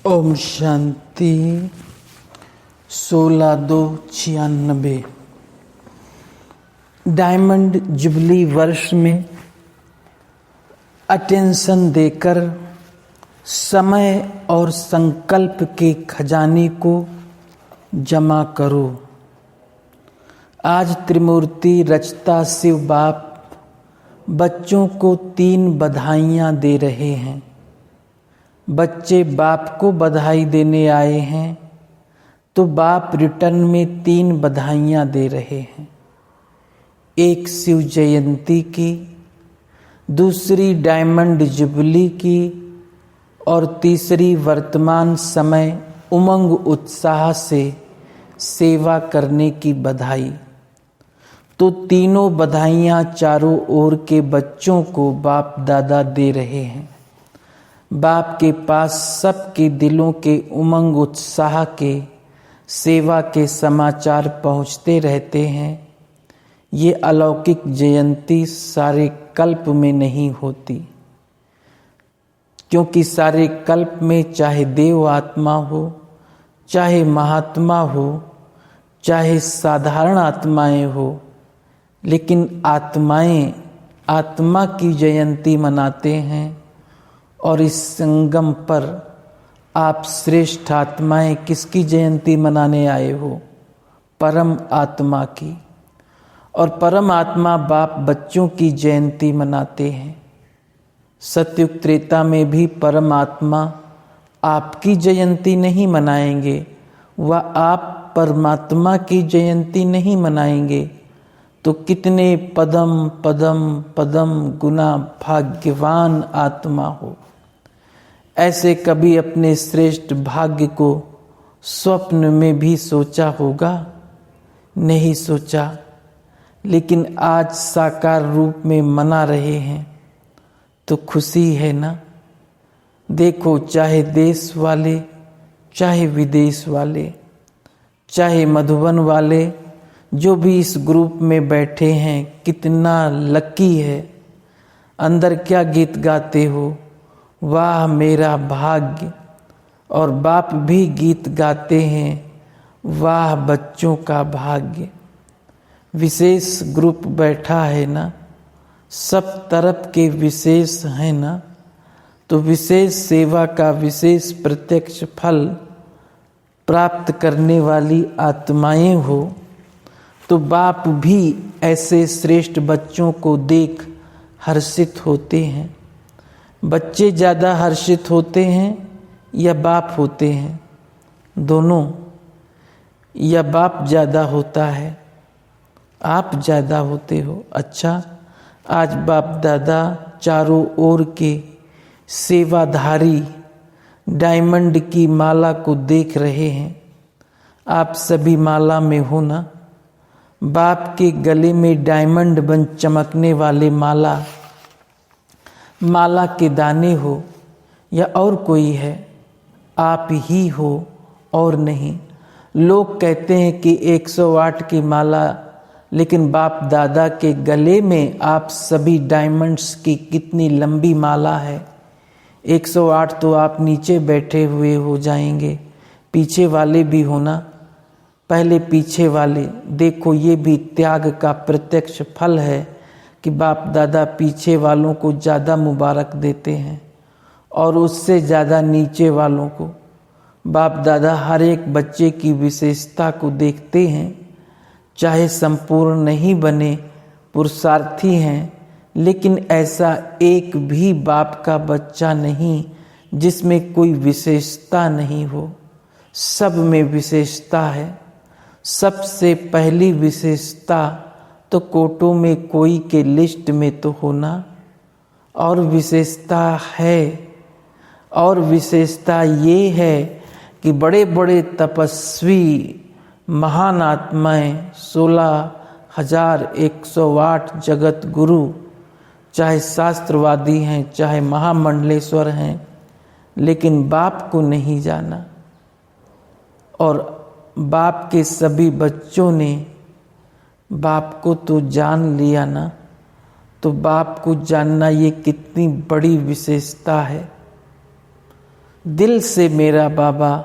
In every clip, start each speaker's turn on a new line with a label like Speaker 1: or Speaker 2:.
Speaker 1: Om Shanti. 16/2/96 diamond jubilee वर्ष में attention देकर समय और संकल्प के खजाने को जमा करो। आज त्रिमूर्ति रचता शिव बाप बच्चों को 3 बधाइयाँ दे रहे हैं। बच्चे बाप को बधाई देने आए हैं तो बाप रिटर्न में 3 बधाइयाँ दे रहे हैं। एक शिव जयंती की, दूसरी डायमंड जुबली की और तीसरी वर्तमान समय उमंग उत्साह से सेवा करने की बधाई। तो तीनों बधाइयाँ चारों ओर के बच्चों को बाप दादा दे रहे हैं। बाप के पास सबके दिलों के उमंग उत्साह के सेवा के समाचार पहुँचते रहते हैं। ये अलौकिक जयंती सारे कल्प में नहीं होती, क्योंकि सारे कल्प में चाहे देव आत्मा हो, चाहे महात्मा हो, चाहे साधारण आत्माएं हो, लेकिन आत्माएं आत्मा की जयंती मनाते हैं। और इस संगम पर आप श्रेष्ठ आत्माएं किसकी जयंती मनाने आए हो? परम आत्मा की। और परम आत्मा बाप बच्चों की जयंती मनाते हैं। सतयुग त्रेता में भी परम आत्मा आपकी जयंती नहीं मनाएंगे, वह आप परमात्मा की जयंती नहीं मनाएंगे। तो कितने पदम पदम पदम गुना भाग्यवान आत्मा हो। ऐसे कभी अपने श्रेष्ठ भाग्य को स्वप्न में भी सोचा होगा? नहीं सोचा, लेकिन आज साकार रूप में मना रहे हैं तो खुशी है ना। देखो, चाहे देश वाले, चाहे विदेश वाले, चाहे मधुबन वाले, जो भी इस ग्रुप में बैठे हैं, कितना लकी है। अंदर क्या गीत गाते हो? वाह मेरा भाग्य। और बाप भी गीत गाते हैं, वाह बच्चों का भाग्य। विशेष ग्रुप बैठा है ना, सब तरफ के विशेष हैं ना। तो विशेष सेवा का विशेष प्रत्यक्ष फल प्राप्त करने वाली आत्माएं हो। तो बाप भी ऐसे श्रेष्ठ बच्चों को देख हर्षित होते हैं। बच्चे ज़्यादा हर्षित होते हैं या बाप होते हैं? दोनों। या बाप ज़्यादा होता है? आप ज़्यादा होते हो। अच्छा, आज बाप दादा चारों ओर के सेवाधारी डायमंड की माला को देख रहे हैं। आप सभी माला में हो ना? बाप के गले में डायमंड बन चमकने वाले माला के दाने हो या और कोई है? आप ही हो और नहीं। लोग कहते हैं कि 108 की माला, लेकिन बाप दादा के गले में आप सभी डायमंड्स की कितनी लंबी माला है। 108 तो आप नीचे बैठे हुए हो जाएंगे, पीछे वाले भी हो ना। पहले पीछे वाले देखो, ये भी त्याग का प्रत्यक्ष फल है कि बाप दादा पीछे वालों को ज़्यादा मुबारक देते हैं और उससे ज़्यादा नीचे वालों को। बाप दादा हर एक बच्चे की विशेषता को देखते हैं, चाहे संपूर्ण नहीं बने, पुरुषार्थी हैं, लेकिन ऐसा एक भी बाप का बच्चा नहीं जिसमें कोई विशेषता नहीं हो। सब में विशेषता है। सबसे पहली विशेषता तो कोटों में कोई के लिस्ट में तो होना। और विशेषता है, और विशेषता ये है कि बड़े बड़े तपस्वी महान आत्माएं 16,108 जगत गुरु, चाहे शास्त्रवादी हैं, चाहे महामंडलेश्वर हैं, लेकिन बाप को नहीं जाना। और बाप के सभी बच्चों ने बाप को तो जान लिया ना। तो बाप को जानना ये कितनी बड़ी विशेषता है। दिल से मेरा बाबा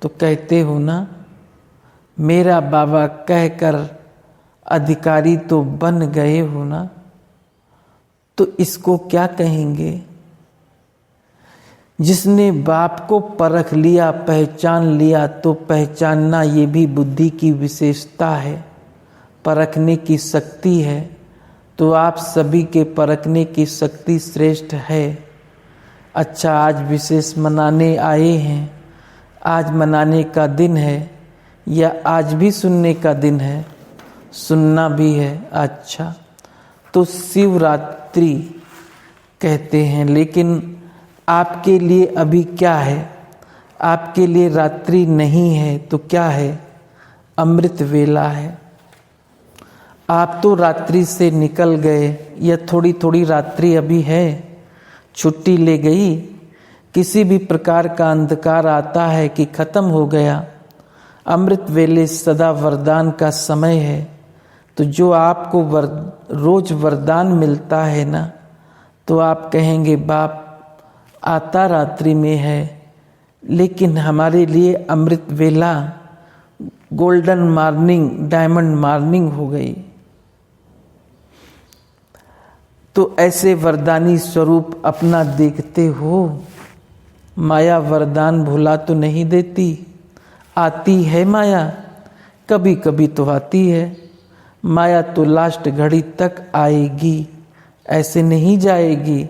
Speaker 1: तो कहते हो ना, मेरा बाबा कहकर अधिकारी तो बन गए हो ना, तो इसको क्या कहेंगे? जिसने बाप को परख लिया, पहचान लिया, तो पहचानना ये भी बुद्धि की विशेषता है, परखने की शक्ति है। तो आप सभी के परखने की शक्ति श्रेष्ठ है। अच्छा, आज विशेष मनाने आए हैं, आज मनाने का दिन है या आज भी सुनने का दिन है? सुनना भी है। अच्छा, तो शिवरात्रि कहते हैं, लेकिन आपके लिए अभी क्या है? आपके लिए रात्रि नहीं है तो क्या है? अमृत वेला है। आप तो रात्रि से निकल गए, या थोड़ी थोड़ी रात्रि अभी है, छुट्टी ले गई। किसी भी प्रकार का अंधकार आता है कि खत्म हो गया। अमृत वेले सदा वरदान का समय है। तो जो आपको रोज वरदान मिलता है ना, तो आप कहेंगे बाप आता रात्रि में है, लेकिन हमारे लिए अमृत वेला, गोल्डन मॉर्निंग, डायमंड मॉर्निंग हो गई। तो ऐसे वरदानी स्वरूप अपना देखते हो। माया वरदान भुला तो नहीं देती, आती है माया, कभी कभी तो आती है। माया तो लास्ट घड़ी तक आएगी, ऐसे नहीं जाएगी।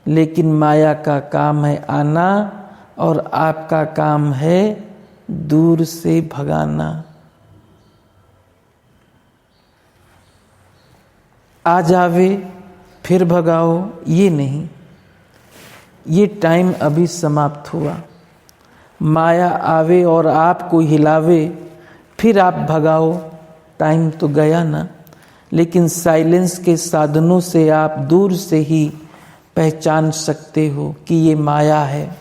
Speaker 1: लेकिन माया का काम है आना, और आपका काम है दूर से भगाना। आ जावे फिर भगाओ, ये नहीं, ये टाइम अभी समाप्त हुआ। माया आवे और आपको हिलावे, फिर आप भगाओ, टाइम तो गया ना। लेकिन साइलेंस के साधनों से आप दूर से ही पहचान सकते हो कि ये माया है।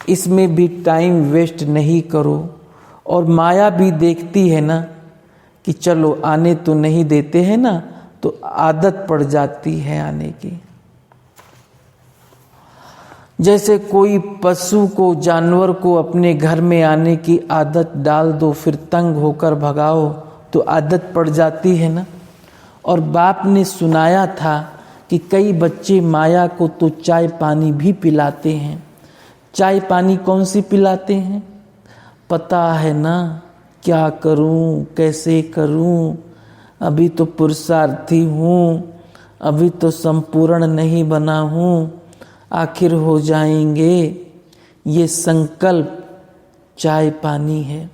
Speaker 1: इसमें भी टाइम वेस्ट नहीं करो। और माया भी देखती है ना कि चलो आने तो नहीं देते हैं ना, तो आदत पड़ जाती है आने की। जैसे कोई पशु को, जानवर को अपने घर में आने की आदत डाल दो, फिर तंग होकर भगाओ तो आदत पड़ जाती है ना। और बाप ने सुनाया था कि कई बच्चे माया को तो चाय पानी भी पिलाते हैं। चाय पानी कौन सी पिलाते हैं? पता है ना, क्या करूं, कैसे करूं, अभी तो पुरुषार्थी हूँ, अभी तो संपूर्ण नहीं बना हूँ, आखिर हो जाएंगे। ये संकल्प चाय पानी है।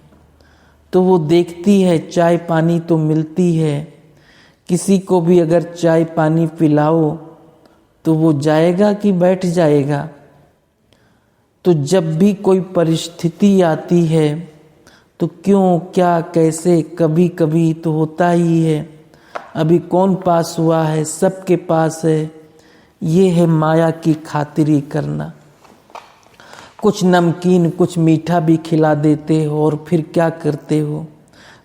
Speaker 1: तो वो देखती है, चाय पानी तो मिलती है। किसी को भी अगर चाय पानी पिलाओ तो वो जाएगा कि बैठ जाएगा? तो जब भी कोई परिस्थिति आती है तो क्यों, क्या, कैसे, कभी कभी तो होता ही है। अभी कौन पास हुआ है? सबके पास है। ये है माया की खातिरी करना। कुछ नमकीन, कुछ मीठा भी खिला देते हो और फिर क्या करते हो?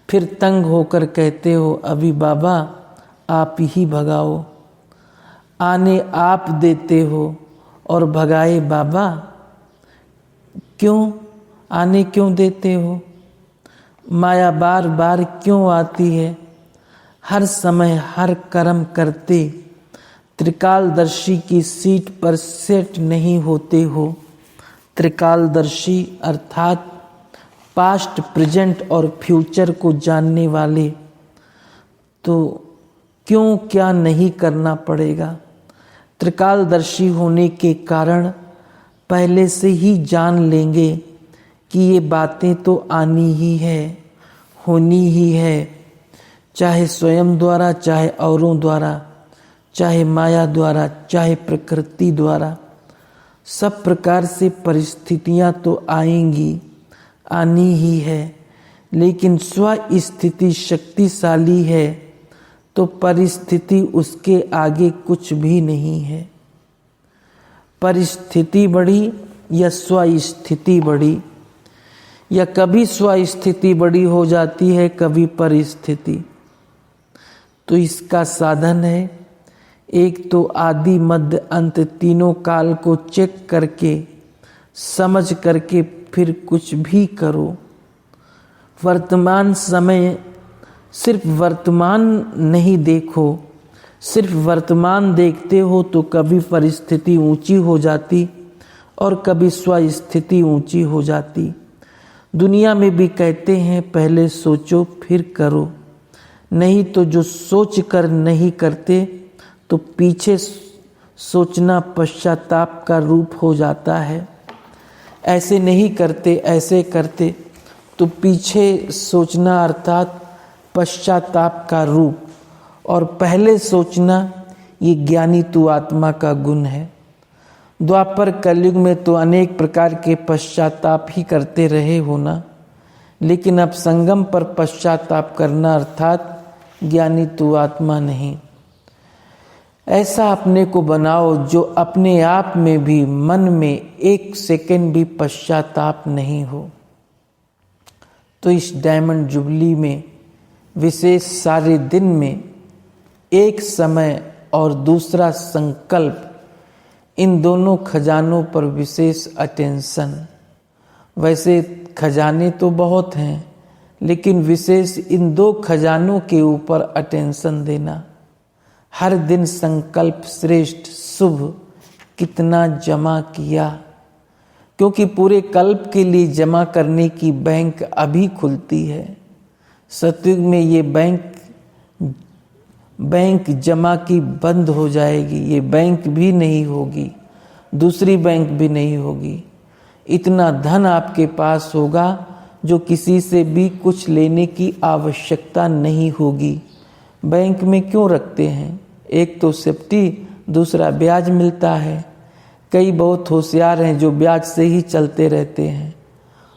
Speaker 1: फिर तंग होकर कहते हो अभी बाबा आप ही भगाओ। आने आप देते हो और भगाए बाबा। क्यों आने क्यों देते हो? माया बार बार क्यों आती है? हर समय हर कर्म करते त्रिकालदर्शी की सीट पर सेट नहीं होते हो। त्रिकालदर्शी अर्थात पास्ट, प्रेजेंट और फ्यूचर को जानने वाले। तो क्यों क्या नहीं करना पड़ेगा? त्रिकालदर्शी होने के कारण पहले से ही जान लेंगे कि ये बातें तो आनी ही है, होनी ही है, चाहे स्वयं द्वारा, चाहे औरों द्वारा, चाहे माया द्वारा, चाहे प्रकृति द्वारा। सब प्रकार से परिस्थितियां तो आएंगी, आनी ही है। लेकिन स्वस्थिति शक्तिशाली है तो परिस्थिति उसके आगे कुछ भी नहीं है। परिस्थिति बड़ी या स्वस्थिति बड़ी, या कभी स्वस्थिति बड़ी हो जाती है, कभी परिस्थिति। तो इसका साधन है, एक तो आदि मध्य अंत तीनों काल को चेक करके समझ करके फिर कुछ भी करो। वर्तमान समय सिर्फ वर्तमान नहीं देखो। सिर्फ वर्तमान देखते हो तो कभी परिस्थिति ऊंची हो जाती और कभी स्वस्थिति ऊंची हो जाती। दुनिया में भी कहते हैं पहले सोचो फिर करो, नहीं तो जो सोच कर नहीं करते तो पीछे सोचना पश्चाताप का रूप हो जाता है। ऐसे नहीं करते, ऐसे करते तो पीछे सोचना अर्थात पश्चाताप का रूप, और पहले सोचना ये ज्ञानी तू आत्मा का गुण है। द्वापर कलयुग में तो अनेक प्रकार के पश्चाताप ही करते रहे हो ना, लेकिन अब संगम पर पश्चाताप करना अर्थात ज्ञानी तू आत्मा नहीं। ऐसा अपने को बनाओ जो अपने आप में भी मन में एक सेकंड भी पश्चाताप नहीं हो। तो इस डायमंड जुबली में विशेष सारे दिन में एक समय और दूसरा संकल्प, इन दोनों खजानों पर विशेष अटेंशन। वैसे खजाने तो बहुत हैं, लेकिन विशेष इन दो खजानों के ऊपर अटेंशन देना। हर दिन संकल्प श्रेष्ठ शुभ कितना जमा किया, क्योंकि पूरे कल्प के लिए जमा करने की बैंक अभी खुलती है। सतयुग में ये बैंक जमा की बंद हो जाएगी, ये बैंक भी नहीं होगी, दूसरी बैंक भी नहीं होगी। इतना धन आपके पास होगा जो किसी से भी कुछ लेने की आवश्यकता नहीं होगी। बैंक में क्यों रखते हैं? एक तो सेफ्टी, दूसरा ब्याज मिलता है। कई बहुत होशियार हैं जो ब्याज से ही चलते रहते हैं,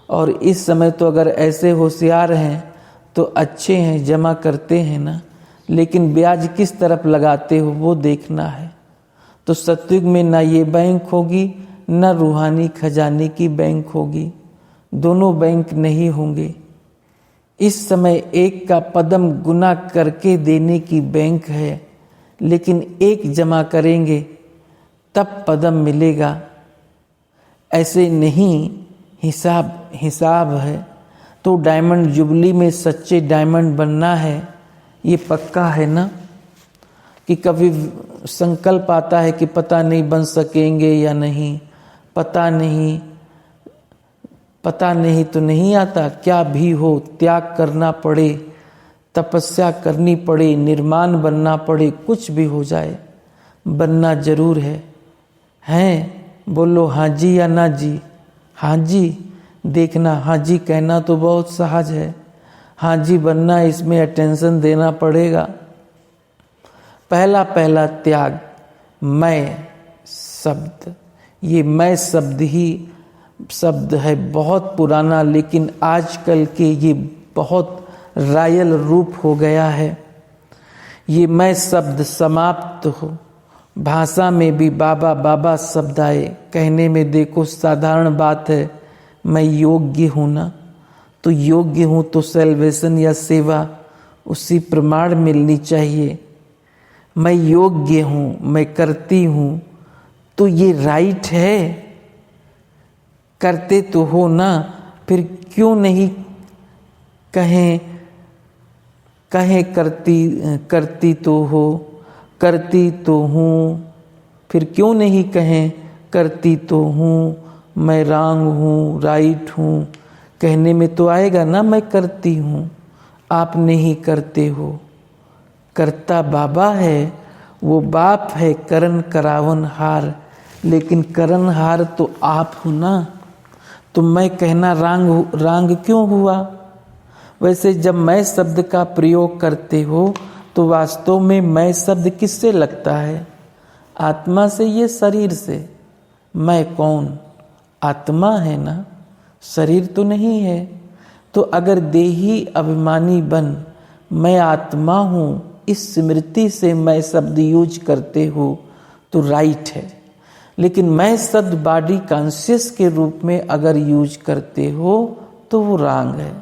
Speaker 1: और इस समय तो अगर ऐसे होशियार हैं तो अच्छे हैं, जमा करते हैं ना, लेकिन ब्याज किस तरफ लगाते हो वो देखना है। तो सतयुग में ना ये बैंक होगी, ना रूहानी खजाने की बैंक होगी, दोनों बैंक नहीं होंगे। इस समय एक का पदम गुना करके देने की बैंक है, लेकिन एक जमा करेंगे तब पदम मिलेगा। ऐसे नहीं, हिसाब है। तो डायमंड जुबली में सच्चे डायमंड बनना है, ये पक्का है ना। कि कभी संकल्प आता है कि पता नहीं बन सकेंगे या नहीं, पता नहीं तो नहीं आता। क्या भी हो, त्याग करना पड़े, तपस्या करनी पड़े, निर्माण बनना पड़े, कुछ भी हो जाए, बनना जरूर है। बोलो हाँ जी या ना जी। हाँ जी देखना, हाँ जी कहना तो बहुत सहज है, हाँ जी बनना इसमें अटेंशन देना पड़ेगा। पहला त्याग मैं शब्द, ये मैं शब्द ही शब्द है बहुत पुराना, लेकिन आजकल के ये बहुत रायल रूप हो गया है। ये मैं शब्द समाप्त हो। भाषा में भी बाबा बाबा शब्द आए, कहने में देखो साधारण बात है, मैं योग्य हूँ ना, तो योग्य हूँ तो सेल्वेशन या सेवा उसी प्रमाण मिलनी चाहिए। मैं योग्य हूँ, मैं करती हूँ, तो ये राइट है, करते तो हो ना, फिर क्यों नहीं कहें करती तो हो, करती तो हूँ, फिर क्यों नहीं कहें करती तो हूँ, मैं रॉन्ग हूँ, राइट हूँ, कहने में तो आएगा ना मैं करती हूँ, आप नहीं करते हो। करता बाबा है, वो बाप है करन करावन हार, लेकिन करन हार तो आप हो ना, तो मैं कहना रॉन्ग क्यों हुआ? वैसे जब मैं शब्द का प्रयोग करते हो तो वास्तव में मैं शब्द किससे लगता है? आत्मा से, ये शरीर से। मैं कौन? आत्मा है ना, शरीर तो नहीं है। तो अगर देही अभिमानी बन मैं आत्मा हूँ, इस स्मृति से मैं शब्द यूज करते हो तो राइट है। लेकिन मैं शब्द बॉडी कॉन्शियस के रूप में अगर यूज करते हो तो वो रॉन्ग है।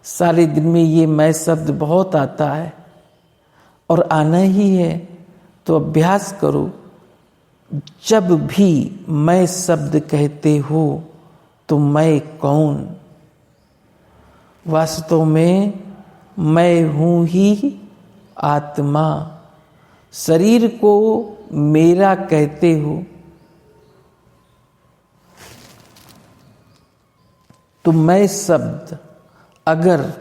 Speaker 1: सारे दिन में ये मैं शब्द बहुत आता है और आना ही है, तो अभ्यास करो। जब भी मैं शब्द कहते हो तो मैं कौन? वास्तव में मैं हूँ ही आत्मा। शरीर को मेरा कहते हो तो मैं शब्द अगर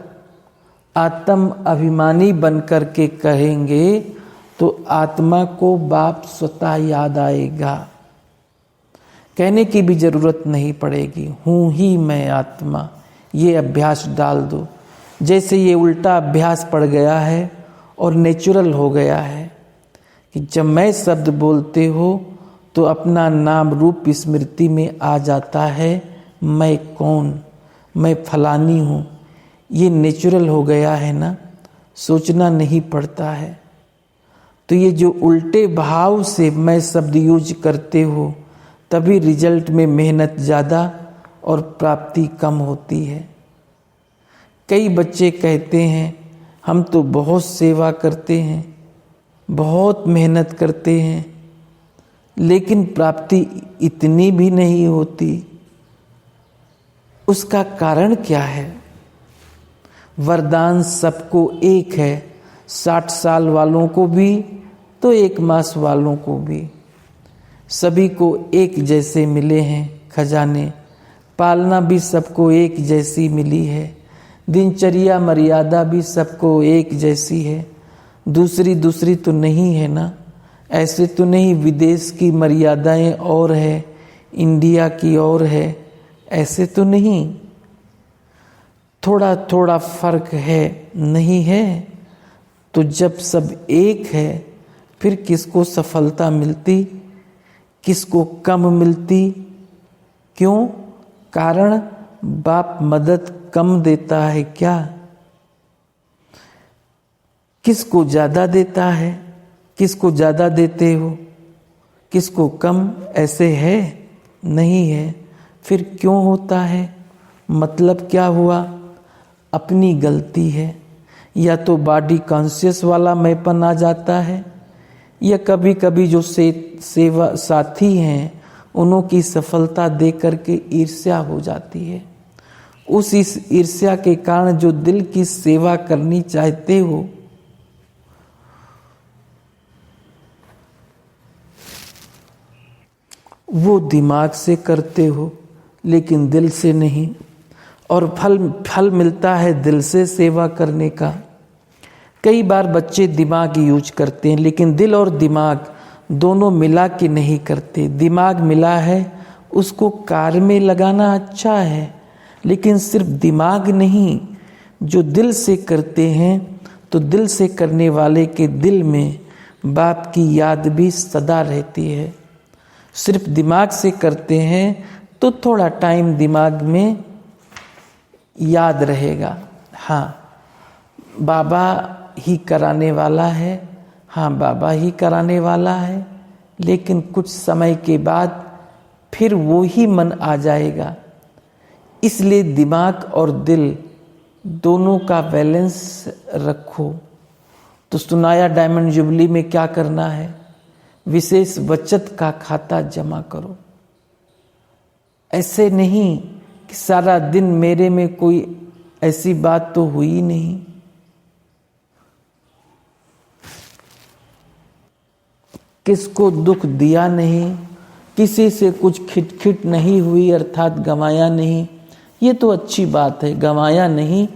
Speaker 1: आत्म अभिमानी बनकर के कहेंगे तो आत्मा को बाप स्वतः याद आएगा, कहने की भी जरूरत नहीं पड़ेगी। हूँ ही मैं आत्मा, ये अभ्यास डाल दो। जैसे ये उल्टा अभ्यास पड़ गया है और नेचुरल हो गया है कि जब मैं शब्द बोलते हो तो अपना नाम रूप स्मृति में आ जाता है। मैं कौन? मैं फलानी हूँ। ये नेचुरल हो गया है ना, सोचना नहीं पड़ता है। तो ये जो उल्टे भाव से मैं शब्द यूज करते हो तभी रिजल्ट में मेहनत ज़्यादा और प्राप्ति कम होती है। कई बच्चे कहते हैं हम तो बहुत सेवा करते हैं, बहुत मेहनत करते हैं, लेकिन प्राप्ति इतनी भी नहीं होती। उसका कारण क्या है? वरदान सबको एक है, 60 साल वालों को भी तो 1 मास वालों को भी, सभी को एक जैसे मिले हैं खजाने। पालना भी सबको एक जैसी मिली है, दिनचर्या मर्यादा भी सबको एक जैसी है। दूसरी तो नहीं है ना। ऐसे तो नहीं विदेश की मर्यादाएं और है, इंडिया की और है, ऐसे तो नहीं। थोड़ा थोड़ा फर्क है, नहीं है। तो जब सब एक है फिर किसको सफलता मिलती, किसको कम मिलती? क्यों? कारण बाप मदद कम देता है क्या? किसको ज़्यादा देता है? किसको ज़्यादा देते हो, किसको कम? ऐसे है? नहीं है। फिर क्यों होता है? मतलब क्या हुआ? अपनी गलती है। या तो बॉडी कॉन्शियस वाला मैंपन आ जाता है, या कभी कभी जो सेवा साथी हैं उन्हों की सफलता देख करके ईर्ष्या हो जाती है। उस इस ईर्ष्या के कारण जो दिल की सेवा करनी चाहते हो वो दिमाग से करते हो लेकिन दिल से नहीं, और फल मिलता है दिल से सेवा करने का। कई बार बच्चे दिमाग यूज करते हैं लेकिन दिल और दिमाग दोनों मिला के नहीं करते। दिमाग मिला है उसको कार्य में लगाना अच्छा है, लेकिन सिर्फ दिमाग नहीं, जो दिल से करते हैं तो दिल से करने वाले के दिल में बाप की याद भी सदा रहती है। सिर्फ दिमाग से करते हैं तो थोड़ा टाइम दिमाग में याद रहेगा, हाँ बाबा ही कराने वाला है, हाँ बाबा ही कराने वाला है, लेकिन कुछ समय के बाद फिर वो ही मन आ जाएगा। इसलिए दिमाग और दिल दोनों का बैलेंस रखो। तो सुनाया डायमंड जुबली में क्या करना है? विशेष बचत का खाता जमा करो। ऐसे नहीं कि सारा दिन मेरे में कोई ऐसी बात तो हुई नहीं, किसको दुख दिया नहीं, किसी से कुछ खिटखिट नहीं हुई अर्थात गंवाया नहीं। ये तो अच्छी बात है, गंवाया नहीं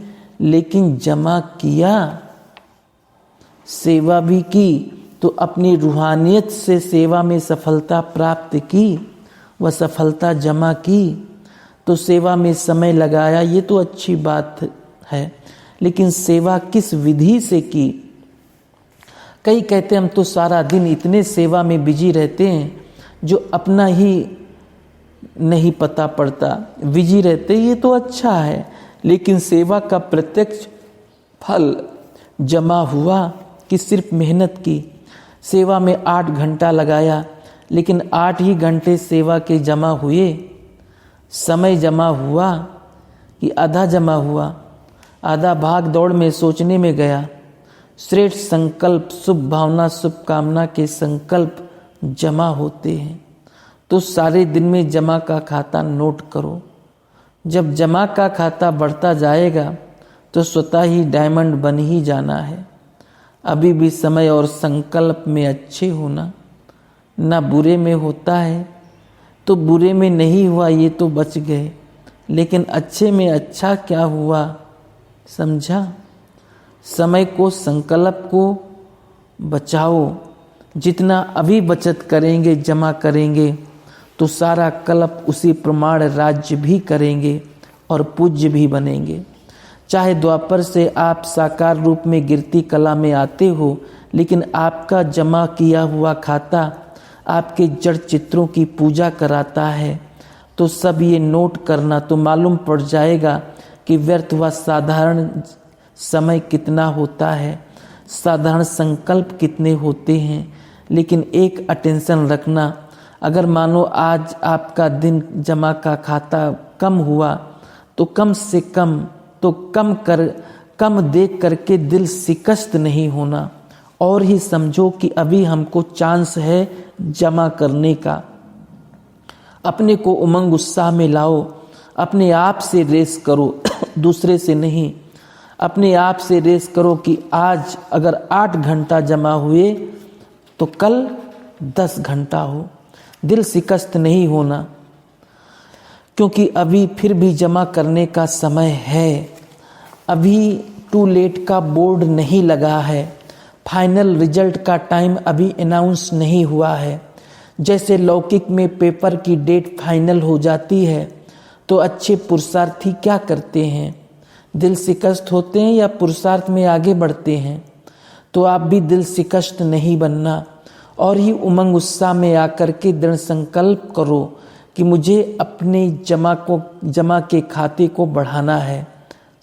Speaker 1: लेकिन जमा किया, सेवा भी की, तो अपनी रूहानियत से सेवा में सफलता प्राप्त की, वह सफलता जमा की, तो सेवा में समय लगाया, ये तो अच्छी बात है। लेकिन सेवा किस विधि से की? कई कहते हम तो सारा दिन इतने सेवा में बिजी रहते हैं जो अपना ही नहीं पता पड़ता, बिजी रहते, ये तो अच्छा है, लेकिन सेवा का प्रत्यक्ष फल जमा हुआ कि सिर्फ मेहनत की? सेवा में 8 घंटा लगाया लेकिन 8 ही घंटे सेवा के जमा हुए? समय जमा हुआ कि आधा जमा हुआ? आधा भाग दौड़ में सोचने में गया। श्रेष्ठ संकल्प, शुभ भावना, शुभ कामना के संकल्प जमा होते हैं। तो सारे दिन में जमा का खाता नोट करो। जब जमा का खाता बढ़ता जाएगा तो स्वतः ही डायमंड बन ही जाना है। अभी भी समय और संकल्प में अच्छे होना, ना बुरे में होता है तो बुरे में नहीं हुआ ये तो बच गए, लेकिन अच्छे में अच्छा क्या हुआ, समझा। समय को, संकल्प को बचाओ। जितना अभी बचत करेंगे, जमा करेंगे तो सारा कल्प उसी प्रमाण राज्य भी करेंगे और पूज्य भी बनेंगे। चाहे द्वापर से आप साकार रूप में गिरती कला में आते हो, लेकिन आपका जमा किया हुआ खाता आपके जड़ चित्रों की पूजा कराता है। तो सब ये नोट करना, तो मालूम पड़ जाएगा कि व्यर्थ व साधारण समय कितना होता है, साधारण संकल्प कितने होते हैं। लेकिन एक अटेंशन रखना, अगर मानो आज आपका दिन जमा का खाता कम हुआ तो कम से कम तो कम देख करके दिल शिकस्त नहीं होना, और ही समझो कि अभी हमको चांस है जमा करने का। अपने को उमंग उत्साह में लाओ, अपने आप से रेस करो दूसरे से नहीं। अपने आप से रेस करो कि आज अगर 8 घंटा जमा हुए तो कल 10 घंटा हो। दिल शिकस्त नहीं होना, क्योंकि अभी फिर भी जमा करने का समय है। अभी टू लेट का बोर्ड नहीं लगा है, फाइनल रिजल्ट का टाइम अभी अनाउंस नहीं हुआ है। जैसे लौकिक में पेपर की डेट फाइनल हो जाती है तो अच्छे पुरुषार्थी क्या करते हैं, दिल शिकस्त होते हैं या पुरुषार्थ में आगे बढ़ते हैं। तो आप भी दिल शिकस्त नहीं बनना, और ही उमंग उत्साह में आकर के दृढ़ संकल्प करो कि मुझे अपने जमा के खाते को बढ़ाना है,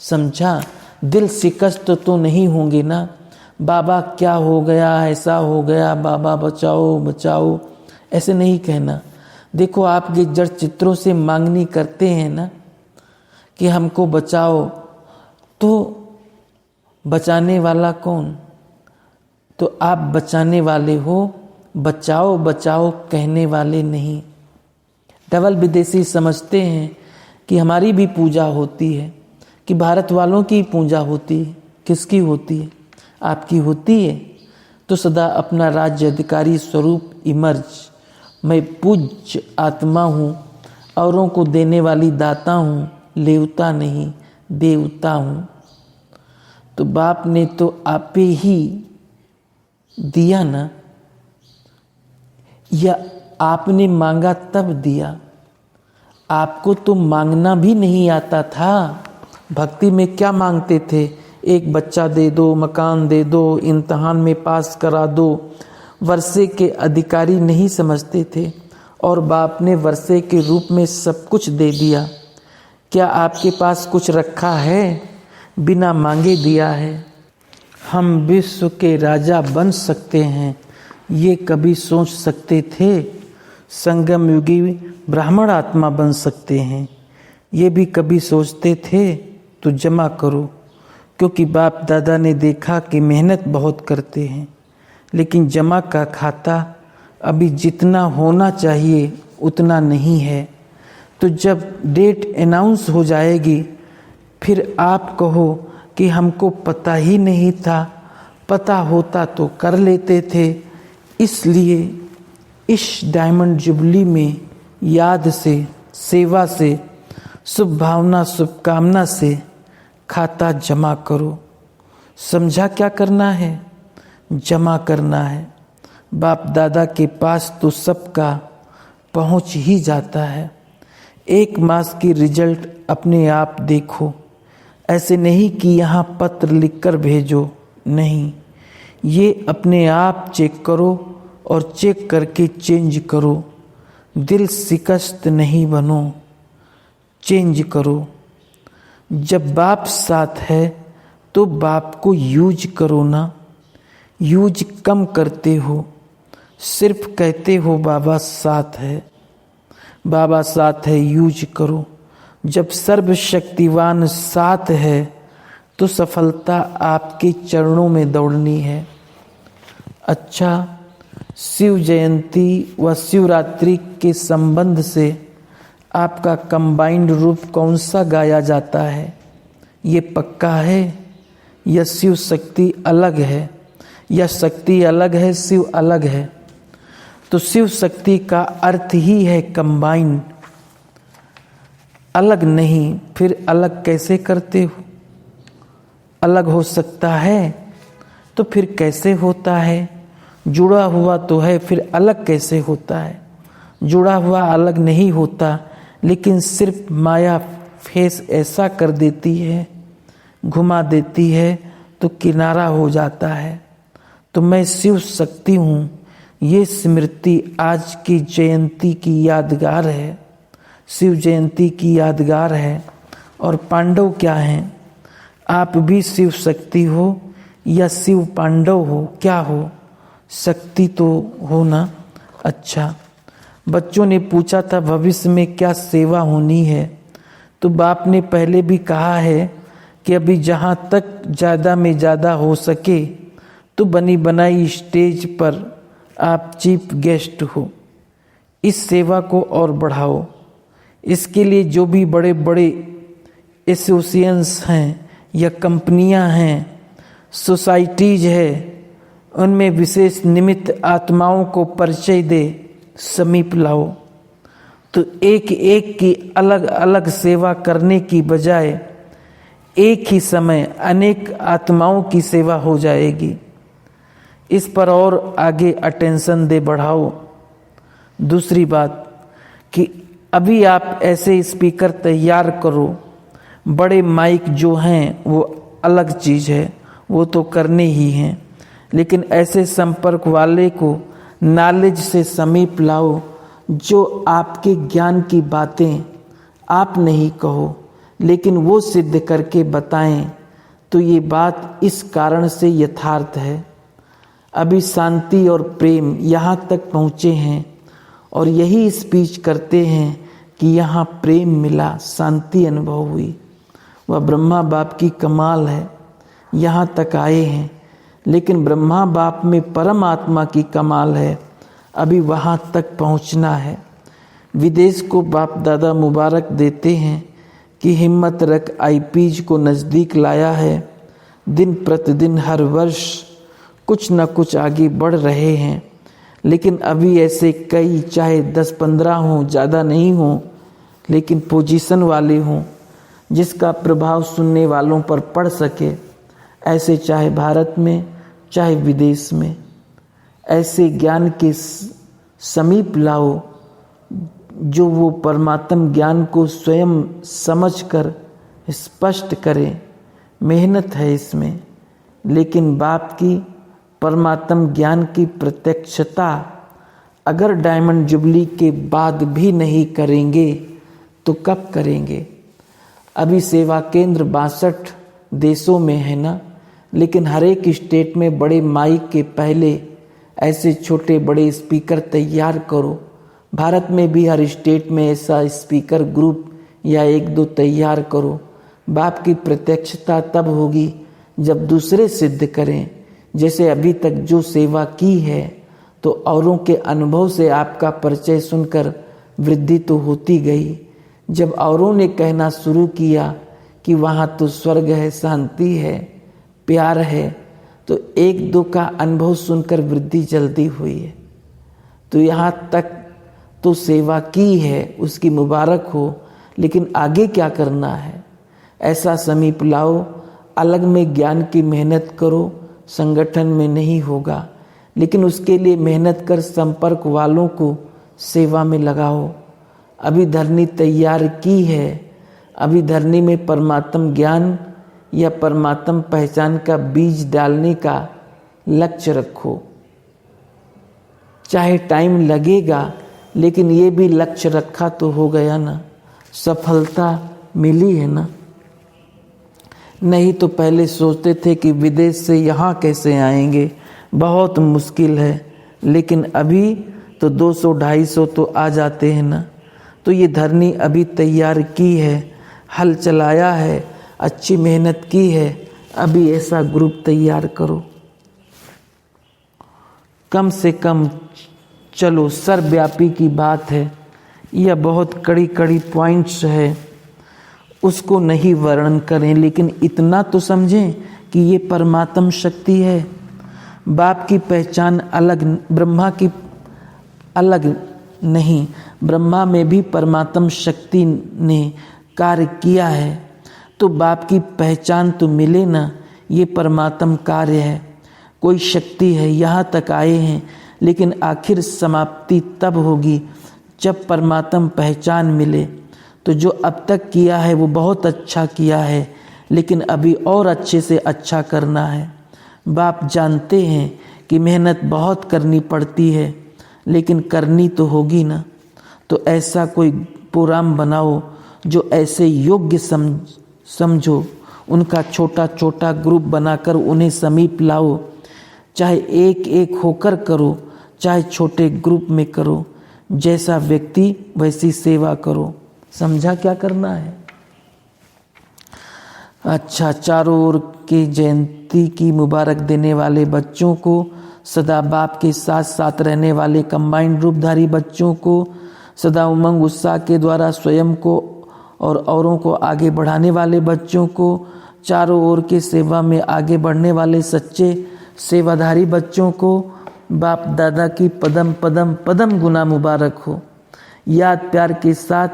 Speaker 1: समझा। दिल शिकस्त तो नहीं होंगे ना, बाबा क्या हो गया, ऐसा हो गया, बाबा बचाओ बचाओ, ऐसे नहीं कहना। देखो आपके जड़ चित्रों से मांगनी करते हैं ना कि हमको बचाओ, तो बचाने वाला कौन? तो आप बचाने वाले हो, बचाओ बचाओ कहने वाले नहीं। डबल विदेशी समझते हैं कि हमारी भी पूजा होती है, कि भारत वालों की पूजा होती है। किसकी होती है? आपकी होती है। तो सदा अपना राज्य अधिकारी स्वरूप इमर्ज। मैं पूज्य आत्मा हूँ, औरों को देने वाली दाता हूँ, लेवता नहीं देवता हूँ। तो बाप ने तो आपे ही दिया ना, या आपने मांगा तब दिया? आपको तो मांगना भी नहीं आता था। भक्ति में क्या मांगते थे? एक बच्चा दे दो, मकान दे दो, इम्तहान में पास करा दो। वर्षे के अधिकारी नहीं समझते थे, और बाप ने वर्षे के रूप में सब कुछ दे दिया। क्या आपके पास कुछ रखा है? बिना मांगे दिया है। हम विश्व के राजा बन सकते हैं, ये कभी सोच सकते थे? संगम युगी ब्राह्मण आत्मा बन सकते हैं, ये भी कभी सोचते थे? तो जमा करो, क्योंकि बाप दादा ने देखा कि मेहनत बहुत करते हैं, लेकिन जमा का खाता अभी जितना होना चाहिए उतना नहीं है। तो जब डेट अनाउंस हो जाएगी फिर आप कहो कि हमको पता ही नहीं था, पता होता तो कर लेते थे। इसलिए इस डायमंड जुबली में याद से, सेवा से, शुभ भावना शुभकामना से खाता जमा करो। समझा क्या करना है? जमा करना है। बाप दादा के पास तो सबका पहुंच ही जाता है। 1 मास की रिजल्ट अपने आप देखो। ऐसे नहीं कि यहाँ पत्र लिखकर भेजो, नहीं, ये अपने आप चेक करो और चेक करके चेंज करो। दिल शिकस्त नहीं बनो, चेंज करो। जब बाप साथ है तो बाप को यूज करो ना। यूज कम करते हो, सिर्फ कहते हो बाबा साथ है, बाबा साथ है, यूज करो। जब सर्वशक्तिवान साथ है तो सफलता आपके चरणों में दौड़नी है। अच्छा, शिव जयंती व शिवरात्रि के संबंध से आपका कंबाइंड रूप कौन सा गाया जाता है, ये पक्का है या शिव शक्ति अलग है, या शक्ति अलग है शिव अलग है? तो शिव शक्ति का अर्थ ही है कंबाइंड, अलग नहीं। फिर अलग कैसे करते हो? अलग हो सकता है तो फिर कैसे होता है? जुड़ा हुआ तो है, फिर अलग कैसे होता है? जुड़ा हुआ अलग नहीं होता, लेकिन सिर्फ माया फेस ऐसा कर देती है, घुमा देती है तो किनारा हो जाता है। तो मैं शिव शक्ति हूँ, ये स्मृति आज की जयंती की यादगार है, शिव जयंती की यादगार है। और पांडव क्या हैं? आप भी शिव शक्ति हो या शिव पांडव हो? क्या हो? शक्ति तो हो ना। अच्छा, बच्चों ने पूछा था भविष्य में क्या सेवा होनी है, तो बाप ने पहले भी कहा है कि अभी जहाँ तक ज़्यादा में ज़्यादा हो सके तो बनी बनाई स्टेज पर आप चीफ गेस्ट हो। इस सेवा को और बढ़ाओ। इसके लिए जो भी बड़े बड़े एसोसिएशंस हैं या कंपनियां हैं, सोसाइटीज है, उनमें विशेष निमित्त आत्माओं को परिचय दे, समीप लाओ। तो एक एक की अलग अलग सेवा करने की बजाय एक ही समय अनेक आत्माओं की सेवा हो जाएगी। इस पर और आगे अटेंशन दे, बढ़ाओ। दूसरी बात कि अभी आप ऐसे स्पीकर तैयार करो। बड़े माइक जो हैं वो अलग चीज़ है, वो तो करने ही हैं, लेकिन ऐसे संपर्क वाले को नॉलेज से समीप लाओ, जो आपके ज्ञान की बातें आप नहीं कहो लेकिन वो सिद्ध करके बताएं। तो ये बात इस कारण से यथार्थ है। अभी शांति और प्रेम यहाँ तक पहुँचे हैं और यही स्पीच करते हैं कि यहाँ प्रेम मिला, शांति अनुभव हुई। वह ब्रह्मा बाप की कमाल है, यहाँ तक आए हैं। लेकिन ब्रह्मा बाप में परम आत्मा की कमाल है, अभी वहाँ तक पहुँचना है। विदेश को बाप दादा मुबारक देते हैं कि हिम्मत रख आईपीज को नज़दीक लाया है। दिन प्रतिदिन हर वर्ष कुछ न कुछ आगे बढ़ रहे हैं, लेकिन अभी ऐसे कई, चाहे 10-15 हों, ज़्यादा नहीं हों, लेकिन पोजीशन वाले हों जिसका प्रभाव सुनने वालों पर पड़ सके, ऐसे चाहे भारत में चाहे विदेश में, ऐसे ज्ञान के समीप लाओ जो वो परमात्म ज्ञान को स्वयं समझकर स्पष्ट करें। मेहनत है इसमें, लेकिन बाप की परमात्म ज्ञान की प्रत्यक्षता अगर डायमंड जुबली के बाद भी नहीं करेंगे तो कब करेंगे? अभी सेवा केंद्र 62 देशों में है ना, लेकिन हर एक स्टेट में बड़े माइक के पहले ऐसे छोटे बड़े स्पीकर तैयार करो। भारत में भी हर स्टेट में ऐसा स्पीकर ग्रुप या 1-2 तैयार करो। बाप की प्रत्यक्षता तब होगी जब दूसरे सिद्ध करें। जैसे अभी तक जो सेवा की है, तो औरों के अनुभव से आपका परिचय सुनकर वृद्धि तो होती गई। जब औरों ने कहना शुरू किया कि वहाँ तो स्वर्ग है, शांति है, प्यार है, तो 1-2 का अनुभव सुनकर वृद्धि जल्दी हुई है। तो यहाँ तक तो सेवा की है, उसकी मुबारक हो, लेकिन आगे क्या करना है ऐसा समीप लाओ। अलग में ज्ञान की मेहनत करो, संगठन में नहीं होगा, लेकिन उसके लिए मेहनत कर संपर्क वालों को सेवा में लगाओ। अभी धरनी तैयार की है, अभी धरनी में परमात्म ज्ञान या परमात्म पहचान का बीज डालने का लक्ष्य रखो। चाहे टाइम लगेगा, लेकिन ये भी लक्ष्य रखा तो हो गया ना, सफलता मिली है ना। नहीं तो पहले सोचते थे कि विदेश से यहाँ कैसे आएंगे, बहुत मुश्किल है, लेकिन अभी तो 200-250 तो आ जाते हैं ना। तो ये धरनी अभी तैयार की है, हल चलाया है, अच्छी मेहनत की है, अभी ऐसा ग्रुप तैयार करो। कम से कम चलो सर्वव्यापी की बात है, यह बहुत कड़ी कड़ी पॉइंट्स है, उसको नहीं वर्णन करें, लेकिन इतना तो समझें कि ये परमात्म शक्ति है। बाप की पहचान अलग, ब्रह्मा की अलग नहीं, ब्रह्मा में भी परमात्म शक्ति ने कार्य किया है, तो बाप की पहचान तो मिले ना। ये परमात्म कार्य है, कोई शक्ति है, यहाँ तक आए हैं, लेकिन आखिर समाप्ति तब होगी जब परमात्म पहचान मिले। तो जो अब तक किया है वो बहुत अच्छा किया है, लेकिन अभी और अच्छे से अच्छा करना है। बाप जानते हैं कि मेहनत बहुत करनी पड़ती है, लेकिन करनी तो होगी ना। तो ऐसा कोई प्रोग्राम बनाओ जो ऐसे योग्य समझो, उनका छोटा छोटा ग्रुप बनाकर उन्हें समीप लाओ, चाहे एक एक होकर करो, चाहे छोटे ग्रुप में करो, जैसा व्यक्ति वैसी सेवा करो। समझा क्या करना है? अच्छा, चारों ओर की जयंती की मुबारक देने वाले बच्चों को, सदा बाप के साथ साथ रहने वाले कंबाइंड रूपधारी बच्चों को, सदा उमंग उत्साह के द्वारा स्वयं को और औरों को आगे बढ़ाने वाले बच्चों को, चारों ओर के सेवा में आगे बढ़ने वाले सच्चे सेवाधारी बच्चों को बाप दादा की पदम पदम पदम गुना मुबारक हो। याद प्यार के साथ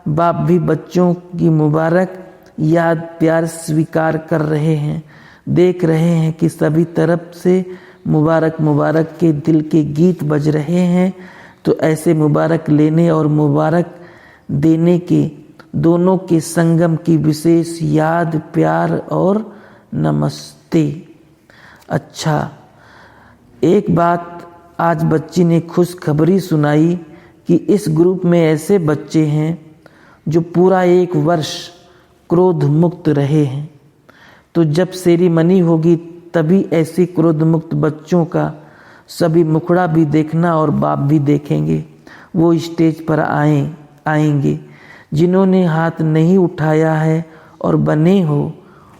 Speaker 1: बाप भी बच्चों की मुबारक याद प्यार स्वीकार कर रहे हैं। देख रहे हैं कि सभी तरफ से मुबारक मुबारक के दिल के गीत बज रहे हैं। तो ऐसे मुबारक लेने और मुबारक देने के दोनों के संगम की विशेष याद प्यार और नमस्ते। अच्छा, एक बात आज बच्ची ने खुशखबरी सुनाई कि इस ग्रुप में ऐसे बच्चे हैं जो पूरा 1 वर्ष क्रोध मुक्त रहे हैं। तो जब सेरेमनी होगी तभी ऐसे क्रोध मुक्त बच्चों का सभी मुखड़ा भी देखना और बाप भी देखेंगे। वो स्टेज पर आएंगे। जिन्होंने हाथ नहीं उठाया है और बने हो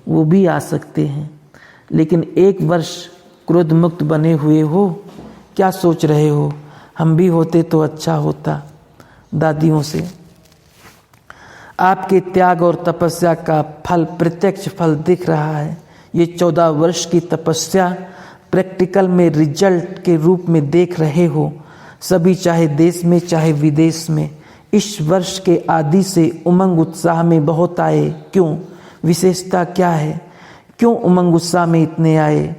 Speaker 1: वो भी आ सकते हैं, लेकिन 1 वर्ष क्रोध मुक्त बने हुए हो, क्या सोच रहे हो? हम भी होते तो अच्छा होता। दादियों से आपके त्याग और तपस्या का फल, प्रत्यक्ष फल दिख रहा है। ये 14 वर्ष की तपस्या प्रैक्टिकल में रिजल्ट के रूप में देख रहे हो सभी, चाहे देश में चाहे विदेश में। इस वर्ष के आदि से उमंग उत्साह में बहुत आए। क्यों? विशेषता क्या है? क्यों उमंग उत्साह में इतने आए?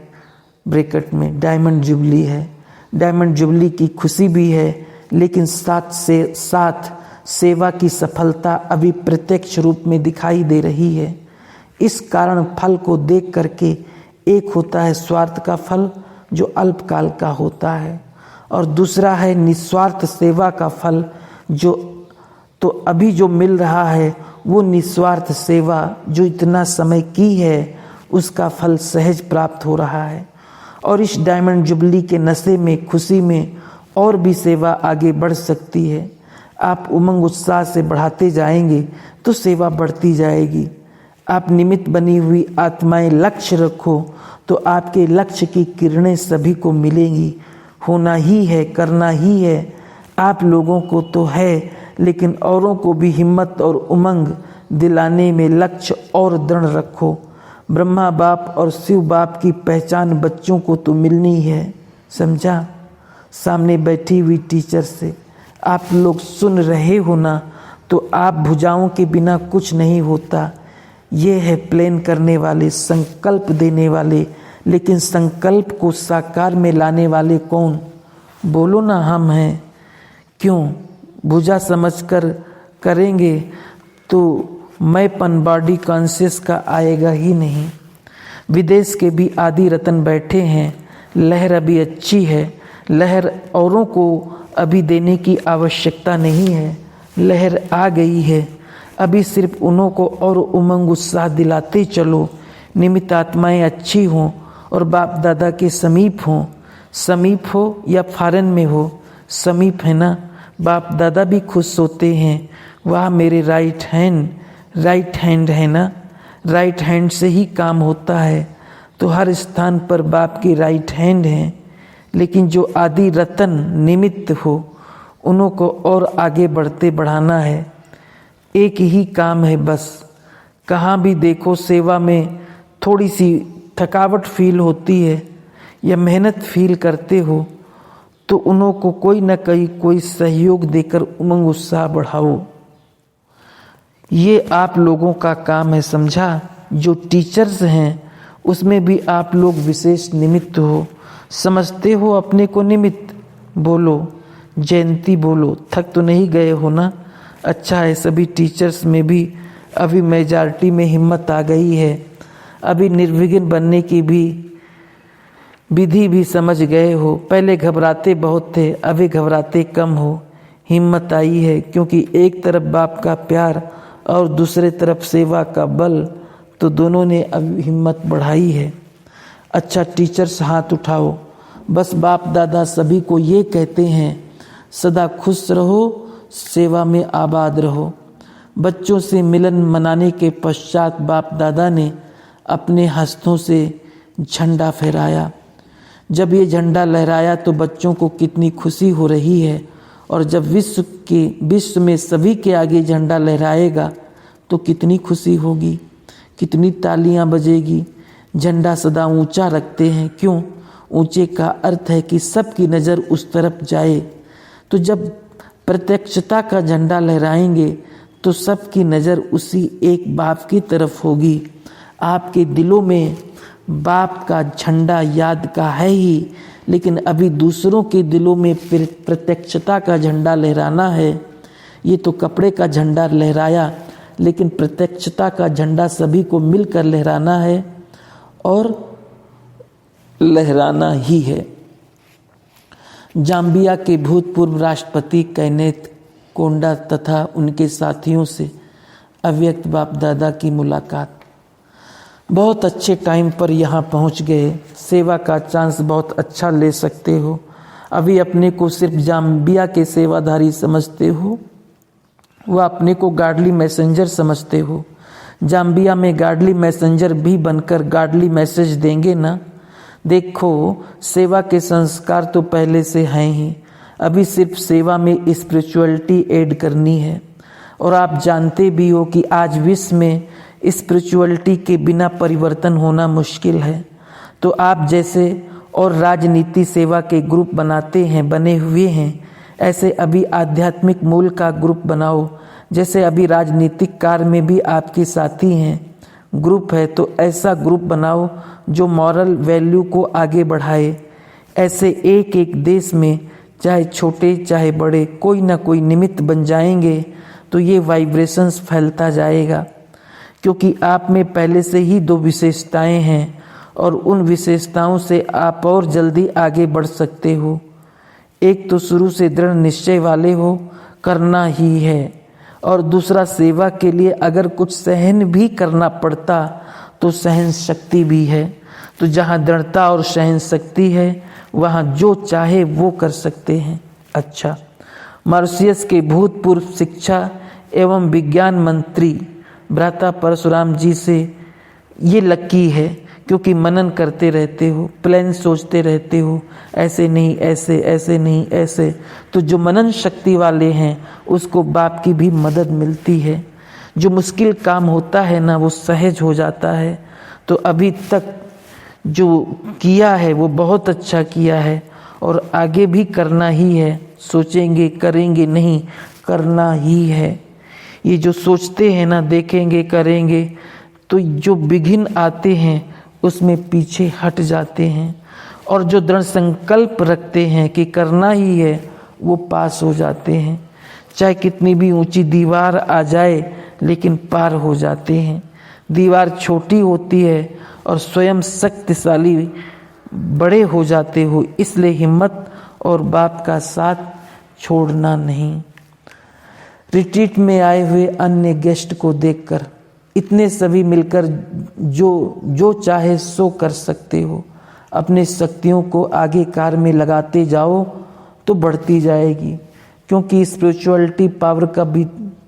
Speaker 1: ब्रैकेट में डायमंड जुबली है। डायमंड जुबली की खुशी भी है, लेकिन साथ सेवा की सफलता अभी प्रत्यक्ष रूप में दिखाई दे रही है। इस कारण फल को देख करके एक होता है स्वार्थ का फल जो अल्पकाल का होता है, और दूसरा है निस्वार्थ सेवा का फल जो तो अभी जो मिल रहा है वो निस्वार्थ सेवा जो इतना समय की है उसका फल सहज प्राप्त हो रहा है। और इस डायमंड जुबली के नशे में, खुशी में और भी सेवा आगे बढ़ सकती है। आप उमंग उत्साह से बढ़ाते जाएंगे तो सेवा बढ़ती जाएगी। आप निमित्त बनी हुई आत्माएं लक्ष्य रखो तो आपके लक्ष्य की किरणें सभी को मिलेंगी। होना ही है, करना ही है। आप लोगों को तो है, लेकिन औरों को भी हिम्मत और उमंग दिलाने में लक्ष्य और दृढ़ रखो। ब्रह्मा बाप और शिव बाप की पहचान बच्चों को तो मिलनी है। समझा? सामने बैठी हुई टीचर से आप लोग सुन रहे हो ना, तो आप भुजाओं के बिना कुछ नहीं होता। ये है प्लान करने वाले, संकल्प देने वाले, लेकिन संकल्प को साकार में लाने वाले कौन? बोलो ना, हम हैं। क्यों? भुजा समझकर करेंगे तो मैंपन बॉडी कॉन्शियस का आएगा ही नहीं। विदेश के भी आदि रतन बैठे हैं। लहर अभी अच्छी है। लहर औरों को अभी देने की आवश्यकता नहीं है। लहर आ गई है। अभी सिर्फ उन्हों को और उमंग उत्साह दिलाते चलो। निमित्त आत्माएं अच्छी हों और बाप दादा के समीप हों। समीप हो या फॉरेन में हो, समीप है ना। बाप दादा भी खुश होते हैं, वाह मेरे राइट हैंड है ना। राइट हैंड से ही काम होता है, तो हर स्थान पर बाप की राइट हैंड है। लेकिन जो आदि रतन निमित्त हो उन्हों को और आगे बढ़ाना है। एक ही काम है बस। कहाँ भी देखो सेवा में थोड़ी सी थकावट फील होती है या मेहनत फील करते हो तो उन्हों को कोई न कोई सहयोग देकर उमंग उत्साह बढ़ाओ। ये आप लोगों का काम है, समझा। जो टीचर्स हैं उसमें भी आप लोग विशेष निमित्त हो, समझते हो अपने को निमित्त। बोलो जयंती, बोलो थक तो नहीं गए हो ना। अच्छा है, सभी टीचर्स में भी अभी मेजॉरिटी में हिम्मत आ गई है। अभी निर्विघ्न बनने की भी विधि भी समझ गए हो। पहले घबराते बहुत थे, अभी घबराते कम हो। हिम्मत आई है क्योंकि एक तरफ बाप का प्यार और दूसरे तरफ सेवा का बल, तो दोनों ने अब हिम्मत बढ़ाई है। अच्छा टीचर्स हाथ उठाओ। बस बाप दादा सभी को ये कहते हैं, सदा खुश रहो, सेवा में आबाद रहो। बच्चों से मिलन मनाने के पश्चात बाप दादा ने अपने हस्तों से झंडा फहराया। जब ये झंडा लहराया तो बच्चों को कितनी खुशी हो रही है। और जब विश्व में सभी के आगे झंडा लहराएगा तो कितनी खुशी होगी, कितनी तालियां बजेगी। झंडा सदा ऊंचा रखते हैं, क्यों? ऊंचे का अर्थ है कि सबकी नज़र उस तरफ जाए। तो जब प्रत्यक्षता का झंडा लहराएंगे तो सबकी नज़र उसी एक बाप की तरफ होगी। आपके दिलों में बाप का झंडा याद का है ही, लेकिन अभी दूसरों के दिलों में प्रत्यक्षता का झंडा लहराना है। ये तो कपड़े का झंडा लहराया, लेकिन प्रत्यक्षता का झंडा सभी को मिलकर लहराना है और लहराना ही है। जाम्बिया के भूतपूर्व राष्ट्रपति केनेथ कोंडा तथा उनके साथियों से अव्यक्त बाप दादा की मुलाकात। बहुत अच्छे टाइम पर यहाँ पहुँच गए। सेवा का चांस बहुत अच्छा ले सकते हो। अभी अपने को सिर्फ जाम्बिया के सेवाधारी समझते हो, वह अपने को गार्डली मैसेंजर समझते हो। जाम्बिया में गार्डली मैसेंजर भी बनकर गार्डली मैसेज देंगे ना। देखो सेवा के संस्कार तो पहले से हैं ही, अभी सिर्फ सेवा में स्पिरिचुअलिटी ऐड करनी है। और आप जानते भी हो कि आज विश्व में स्पिरिचुअलिटी के बिना परिवर्तन होना मुश्किल है। तो आप जैसे और राजनीति सेवा के ग्रुप बने हुए हैं, ऐसे अभी आध्यात्मिक मूल का ग्रुप बनाओ। जैसे अभी राजनीतिक कार्य में भी आपके साथी हैं, ग्रुप है, तो ऐसा ग्रुप बनाओ जो मॉरल वैल्यू को आगे बढ़ाए। ऐसे एक एक देश में चाहे छोटे चाहे बड़े कोई ना कोई निमित्त बन जाएंगे तो ये वाइब्रेशंस फैलता जाएगा। क्योंकि आप में पहले से ही दो विशेषताएं हैं और उन विशेषताओं से आप और जल्दी आगे बढ़ सकते हो। एक तो शुरू से दृढ़ निश्चय वाले हो, करना ही है, और दूसरा सेवा के लिए अगर कुछ सहन भी करना पड़ता तो सहन शक्ति भी है। तो जहाँ दृढ़ता और सहन शक्ति है वहाँ जो चाहे वो कर सकते हैं। अच्छा, मॉरिशस के भूतपूर्व शिक्षा एवं विज्ञान मंत्री भ्राता परशुराम जी से ये लकी है, क्योंकि मनन करते रहते हो, प्लान सोचते रहते हो, ऐसे नहीं ऐसे, ऐसे नहीं ऐसे। तो जो मनन शक्ति वाले हैं उसको बाप की भी मदद मिलती है। जो मुश्किल काम होता है ना वो सहज हो जाता है। तो अभी तक जो किया है वो बहुत अच्छा किया है और आगे भी करना ही है। सोचेंगे करेंगे नहीं, करना ही है। ये जो सोचते हैं ना, देखेंगे करेंगे, तो जो विघ्न आते हैं उसमें पीछे हट जाते हैं। और जो दृढ़ संकल्प रखते हैं कि करना ही है वो पास हो जाते हैं। चाहे कितनी भी ऊंची दीवार आ जाए लेकिन पार हो जाते हैं। दीवार छोटी होती है और स्वयं शक्तिशाली बड़े हो जाते हो, इसलिए हिम्मत और बाप का साथ छोड़ना नहीं। रिट्रीट में आए हुए अन्य गेस्ट को देखकर इतने सभी मिलकर जो चाहे सो कर सकते हो। अपने शक्तियों को आगे कार्य में लगाते जाओ तो बढ़ती जाएगी, क्योंकि स्पिरिचुअलिटी पावर का भी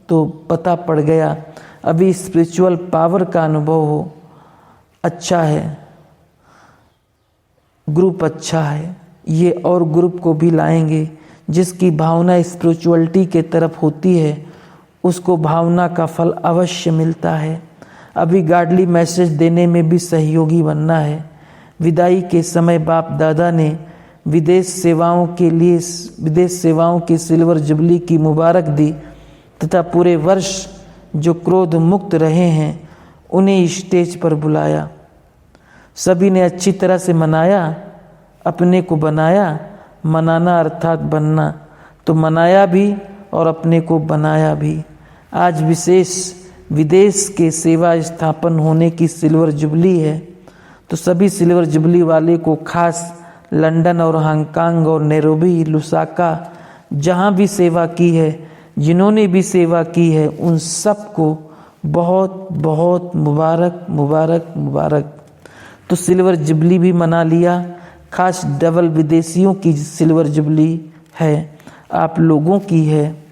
Speaker 1: तो पता पड़ गया। अभी स्पिरिचुअल पावर का अनुभव हो, अच्छा है, ग्रुप अच्छा है, ये और ग्रुप को भी लाएंगे। जिसकी भावना स्पिरिचुअलिटी के तरफ होती है उसको भावना का फल अवश्य मिलता है। अभी गार्डली मैसेज देने में भी सहयोगी बनना है। विदाई के समय बाप दादा ने विदेश सेवाओं की सिल्वर जुबली की मुबारक दी तथा पूरे वर्ष जो क्रोध मुक्त रहे हैं उन्हें स्टेज पर बुलाया। सभी ने अच्छी तरह से मनाया, अपने को बनाया। मनाना अर्थात बनना, तो मनाया भी और अपने को बनाया भी। आज विशेष विदेश के सेवा स्थापन होने की सिल्वर जुबली है, तो सभी सिल्वर जुबली वाले को खास लंदन और हांगकांग और नैरोबी, लुसाका जहाँ भी सेवा की है, जिन्होंने भी सेवा की है, उन सबको बहुत बहुत मुबारक मुबारक मुबारक। तो सिल्वर जुबली भी मना लिया। खास डबल विदेशियों की सिल्वर जुबली है, आप लोगों की है।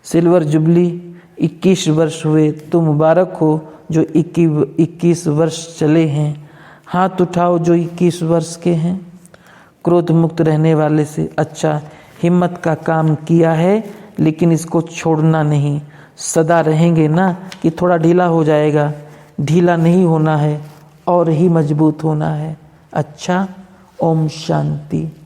Speaker 1: सिल्वर जुबली 21 वर्ष हुए तो मुबारक हो जो 21 वर्ष चले हैं। हाथ उठाओ जो 21 वर्ष के हैं। क्रोध मुक्त रहने वाले से अच्छा हिम्मत का काम किया है, लेकिन इसको छोड़ना नहीं। सदा रहेंगे ना कि थोड़ा ढीला हो जाएगा, ढीला नहीं होना है और ही मजबूत होना है। अच्छा, ओम शांति।